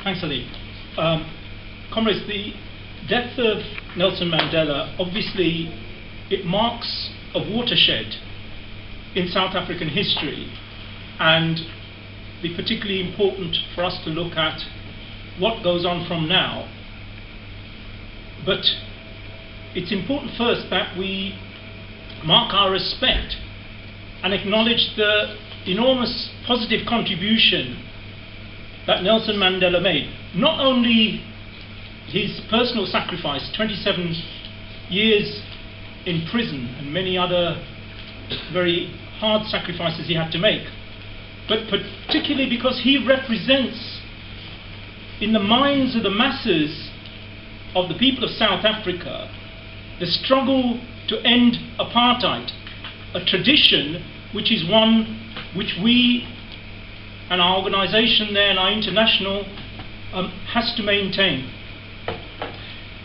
Thanks, Ali. Comrades, the death of Nelson Mandela, obviously, it marks a watershed in South African history, and be particularly important for us to look at what goes on from now. But it's important first that we mark our respect and acknowledge the enormous positive contribution that Nelson Mandela made. Not only his personal sacrifice, 27 years in prison and many other very hard sacrifices he had to make, but particularly because he represents in the minds of the masses of the people of South Africa the struggle to end apartheid, a tradition which is one which we and our organisation there and our international has to maintain.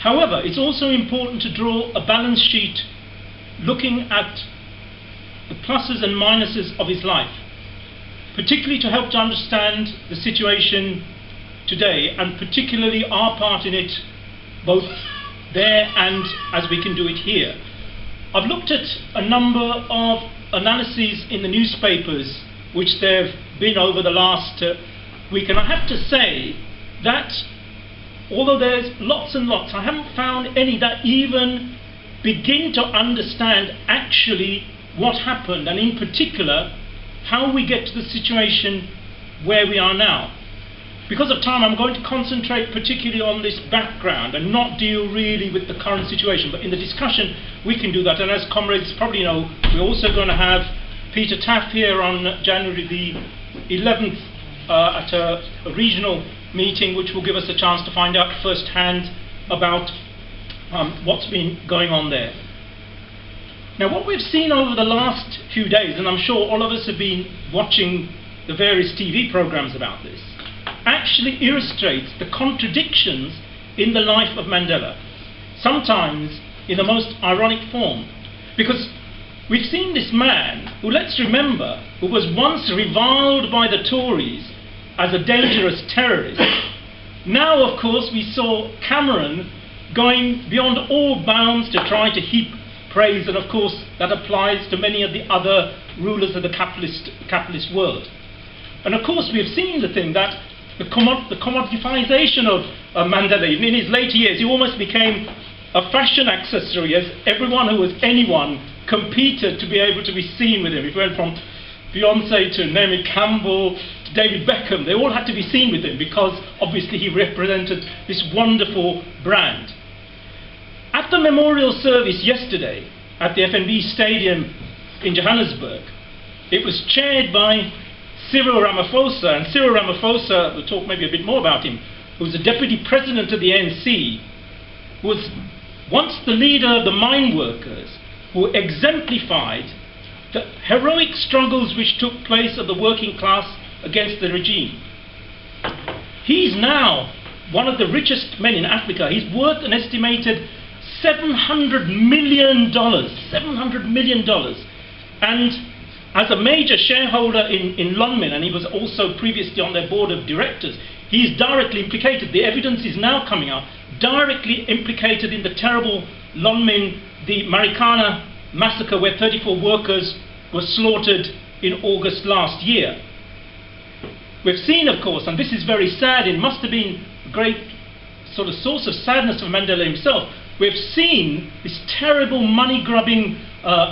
However, it's also important to draw a balance sheet looking at the pluses and minuses of his life, particularly to help to understand the situation today, and particularly our part in it, both there and as we can do it here. I've looked at a number of analyses in the newspapers which there have been over the last week, and I have to say that although there's lots and lots, I haven't found any that even begin to understand actually what happened, and in particular how we get to the situation where we are now. Because of time, I'm going to concentrate particularly on this background and not deal really with the current situation, but in the discussion we can do that. And as comrades probably know, we're also going to have Peter Taff here on January the 11th at a regional meeting, which will give us a chance to find out firsthand about what's been going on there. Now, what we've seen over the last few days, and I'm sure all of us have been watching the various TV programs about this, actually illustrates the contradictions in the life of Mandela, sometimes in the most ironic form. Because we've seen this man who, let's remember, who was once reviled by the Tories as a dangerous terrorist. Now, of course, we saw Cameron going beyond all bounds to try to heap praise, and of course that applies to many of the other rulers of the capitalist world. And of course we've seen the thing that the commodification of Mandela, even in his later years, he almost became a fashion accessory, as everyone who was anyone competed to be able to be seen with him. It went from Beyonce to Naomi Campbell to David Beckham. They all had to be seen with him because obviously he represented this wonderful brand. At the memorial service yesterday at the FNB Stadium in Johannesburg, it was chaired by Cyril Ramaphosa, and Cyril Ramaphosa, we'll talk maybe a bit more about him, who was the deputy president of the ANC, was once the leader of the mine workers, who exemplified the heroic struggles which took place of the working class against the regime. He's now one of the richest men in Africa. He's worth an estimated $700 million, $700 million. And as a major shareholder in Lonmin, and he was also previously on their board of directors, he's directly implicated. The evidence is now coming out, directly implicated in the terrible Lonmin, the Marikana massacre, where 34 workers were slaughtered in August last year. We've seen, of course, and this is very sad, it must have been a great sort of source of sadness for Mandela himself, we've seen this terrible money-grubbing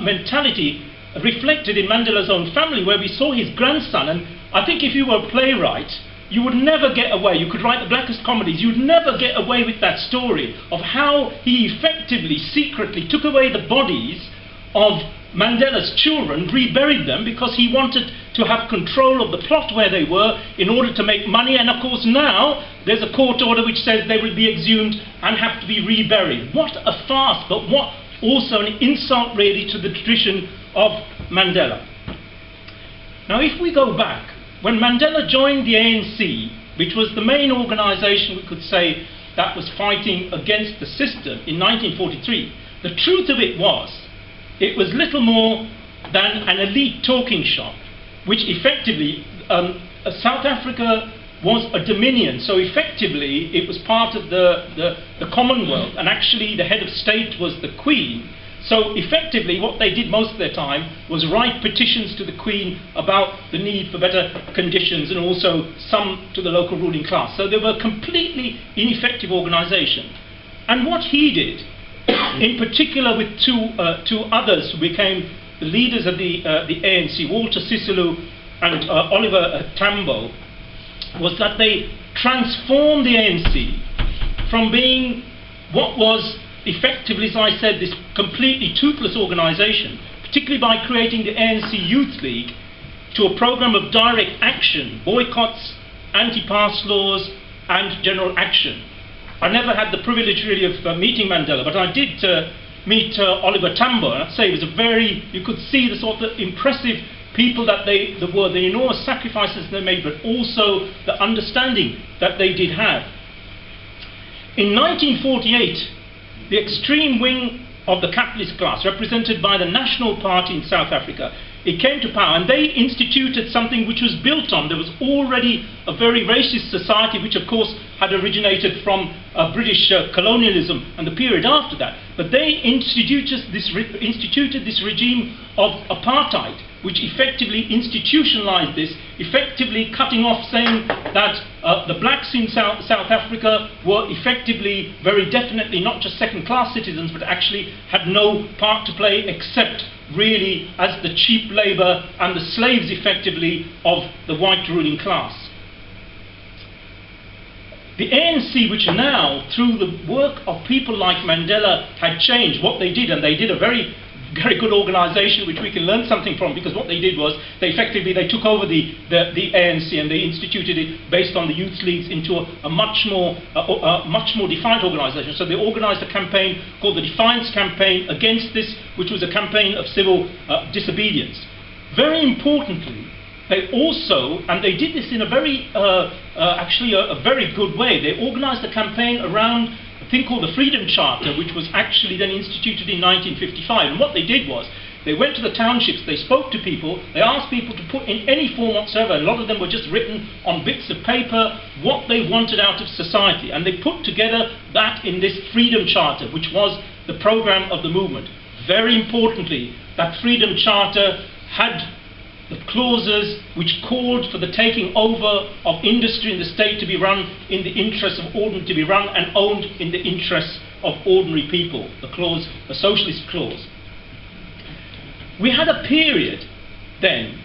mentality reflected in Mandela's own family, where we saw his grandson. And I think if you were a playwright, you would never get away, you could write the blackest comedies, you'd never get away with that story of how he effectively, secretly took away the bodies of Mandela's children, reburied them, because he wanted to have control of the plot where they were in order to make money. And of course now there's a court order which says they will be exhumed and have to be reburied. What a farce, but what also an insult really to the tradition of Mandela. Now if we go back, when Mandela joined the ANC, which was the main organisation we could say that was fighting against the system in 1943, the truth of it was little more than an elite talking shop, which effectively South Africa, was a dominion. So effectively, it was part of the Commonwealth, and actually the head of state was the Queen. So effectively, what they did most of their time was write petitions to the Queen about the need for better conditions, and also some to the local ruling class. So they were a completely ineffective organisation. And what he did, in particular with two others who became the leaders of the ANC, Walter Sisulu and Oliver Tambo, was that they transformed the ANC from being what was effectively, as I said, this completely toothless organisation, particularly by creating the ANC Youth League, to a programme of direct action, boycotts, anti-pass laws and general action. I never had the privilege really of meeting Mandela, but I did meet Oliver Tambo, and I'd say it was a very, you could see the sort of impressive people that they were, the enormous sacrifices they made, but also the understanding that they did have. In 1948, the extreme wing of the capitalist class, represented by the National Party in South Africa, it came to power, and they instituted something which was built on. There was already a very racist society, which of course had originated from British colonialism and the period after that. But they instituted this regime of apartheid, which effectively institutionalized this, effectively cutting off, saying that the blacks in South Africa were effectively, very definitely, not just second-class citizens, but actually had no part to play except really as the cheap labour and the slaves, effectively, of the white ruling class. The ANC, which now, through the work of people like Mandela, had changed what they did, and they did a very good organisation which we can learn something from, because what they did was they took over the ANC, and they instituted it based on the youth leagues into a much more defiant organisation. So they organised a campaign called the Defiance Campaign against this, which was a campaign of civil disobedience. Very importantly, they also, and they did this in a very actually a very good way, they organised a campaign around a thing called the Freedom Charter, which was actually then instituted in 1955. And what they did was, they went to the townships, they spoke to people, they asked people to put in any form whatsoever, a lot of them were just written on bits of paper, what they wanted out of society. And they put together that in this Freedom Charter, which was the programme of the movement. Very importantly, that Freedom Charter had the clauses which called for the taking over of industry in the state to be run in the interests of ordinary, to be run and owned in the interests of ordinary people, the socialist clause. We had a period then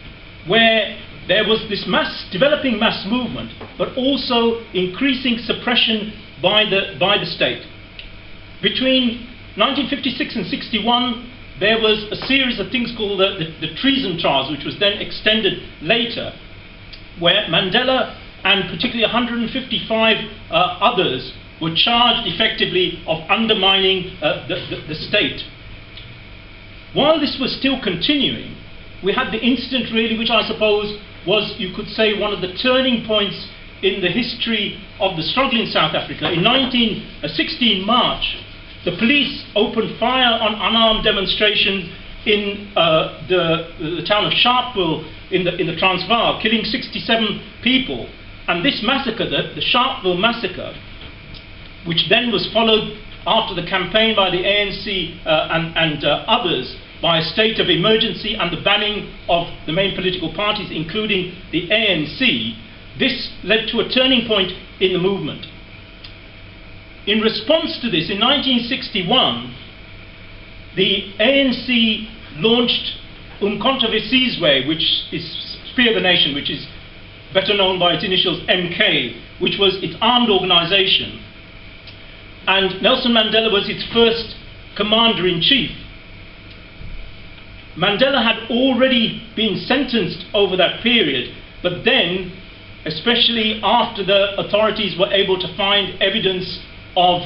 where there was this developing mass movement, but also increasing suppression by the state. Between 1956 and 61, there was a series of things called the Treason Trials, which was then extended later, where Mandela and particularly 155 others were charged effectively of undermining the state. While this was still continuing, we had the incident really, which I suppose was, you could say, one of the turning points in the history of the struggle in South Africa. In 16 March, the police opened fire on unarmed demonstrations in the town of Sharpeville in the Transvaal, killing 67 people. And this massacre, the Sharpeville massacre, which then was followed after the campaign by the ANC and others by a state of emergency and the banning of the main political parties, including the ANC, this led to a turning point in the movement. In response to this, in 1961, the ANC launched Controversieswe, which is Spear the Nation, which is better known by its initials MK, which was its armed organisation. And Nelson Mandela was its first commander-in-chief. Mandela had already been sentenced over that period, but then, especially after the authorities were able to find evidence of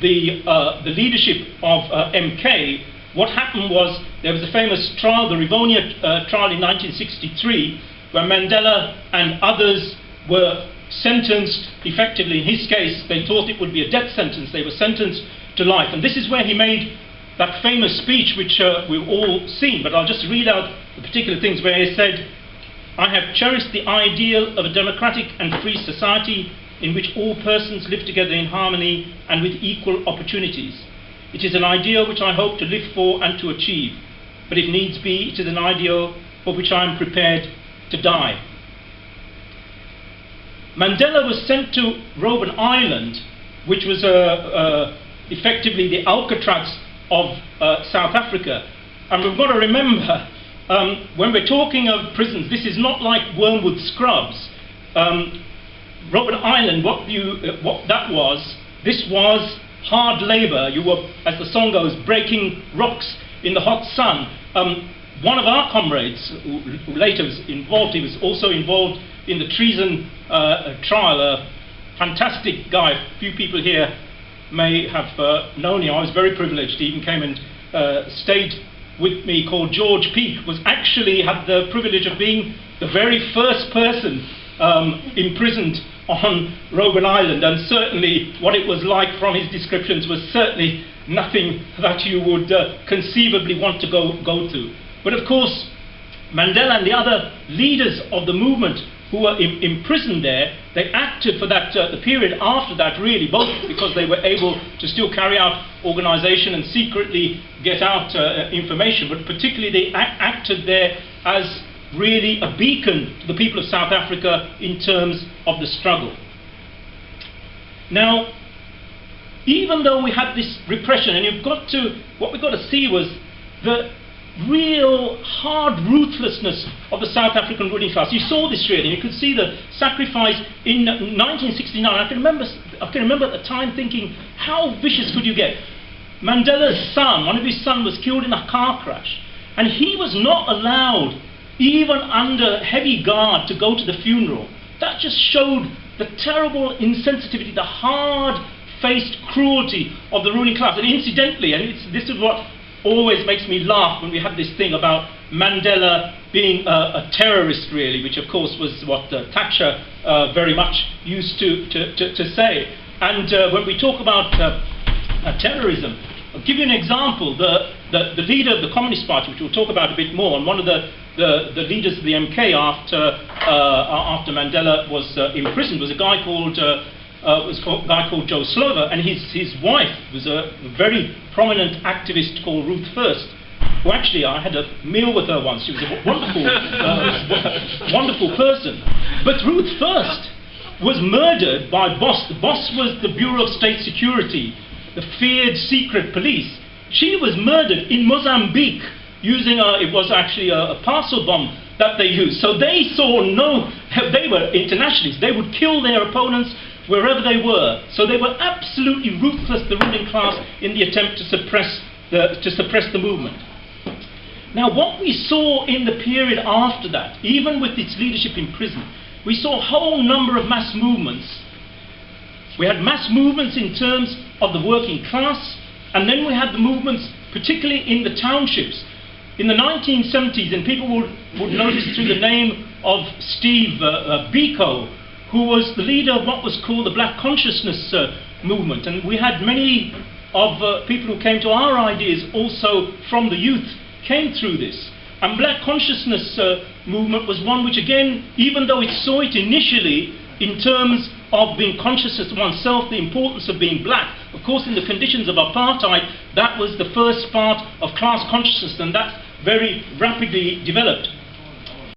the leadership of MK, what happened was there was a famous trial, the Rivonia Trial in 1963, where Mandela and others were sentenced, effectively in his case, they thought it would be a death sentence, they were sentenced to life. And this is where he made that famous speech which we've all seen, but I'll just read out the particular things where he said, I have cherished the ideal of a democratic and free society in which all persons live together in harmony and with equal opportunities. It is an ideal which I hope to live for and to achieve, but if needs be, it is an ideal for which I am prepared to die. Mandela was sent to Robben Island, which was effectively the Alcatraz of South Africa. And we've got to remember, when we're talking of prisons, this is not like Wormwood Scrubs. Robben Island, what that was, this was hard labour. You were, as the song goes, breaking rocks in the hot sun. One of our comrades, who later was involved, he was also involved in the Treason Trial, a fantastic guy. A few people here may have known him. I was very privileged. He even came and stayed with me, called George Peake, was actually had the privilege of being the very first person imprisoned on Robben Island, and certainly what it was like from his descriptions was certainly nothing that you would conceivably want to go to. But of course, Mandela and the other leaders of the movement who were imprisoned there, they acted for that the period after that, really, both because they were able to still carry out organisation and secretly get out information, but particularly they acted there as really a beacon to the people of South Africa in terms of the struggle. Now, even though we had this repression, and what we've got to see was the real hard ruthlessness of the South African ruling class. You saw this really. You could see the sacrifice in 1969. I can remember at the time thinking, how vicious could you get? Mandela's son, one of his sons, was killed in a car crash, and he was not allowed, even under heavy guard, to go to the funeral. That just showed the terrible insensitivity, the hard-faced cruelty of the ruling class. And incidentally, and this is what always makes me laugh when we have this thing about Mandela being a terrorist, really, which of course was what Thatcher very much used to say. And when we talk about terrorism, I'll give you an example. The leader of the Communist Party, which we'll talk about a bit more, and one of the leaders of the MK after Mandela was imprisoned was a guy called Joe Slover, and his wife was a very prominent activist called Ruth First, who actually I had a meal with her once. She was a wonderful, wonderful person. But Ruth First was murdered by Boss. The Boss was the Bureau of State Security, the feared secret police. She was murdered in Mozambique using it was actually a parcel bomb that they used. So they saw they were internationalists. They would kill their opponents wherever they were. So they were absolutely ruthless, the ruling class, in the attempt to suppress the movement. Now, what we saw in the period after that, even with its leadership in prison, we saw a whole number of mass movements. We had mass movements in terms of the working class, and then we had the movements, particularly in the townships. In the 1970s, and people would notice through the name of Steve Biko, who was the leader of what was called the Black Consciousness movement. And we had many of people who came to our ideas also from the youth, came through this. And Black Consciousness movement was one which, again, even though it saw it initially in terms of being conscious of oneself, the importance of being black, of course in the conditions of apartheid, that was the first part of class consciousness, and that very rapidly developed.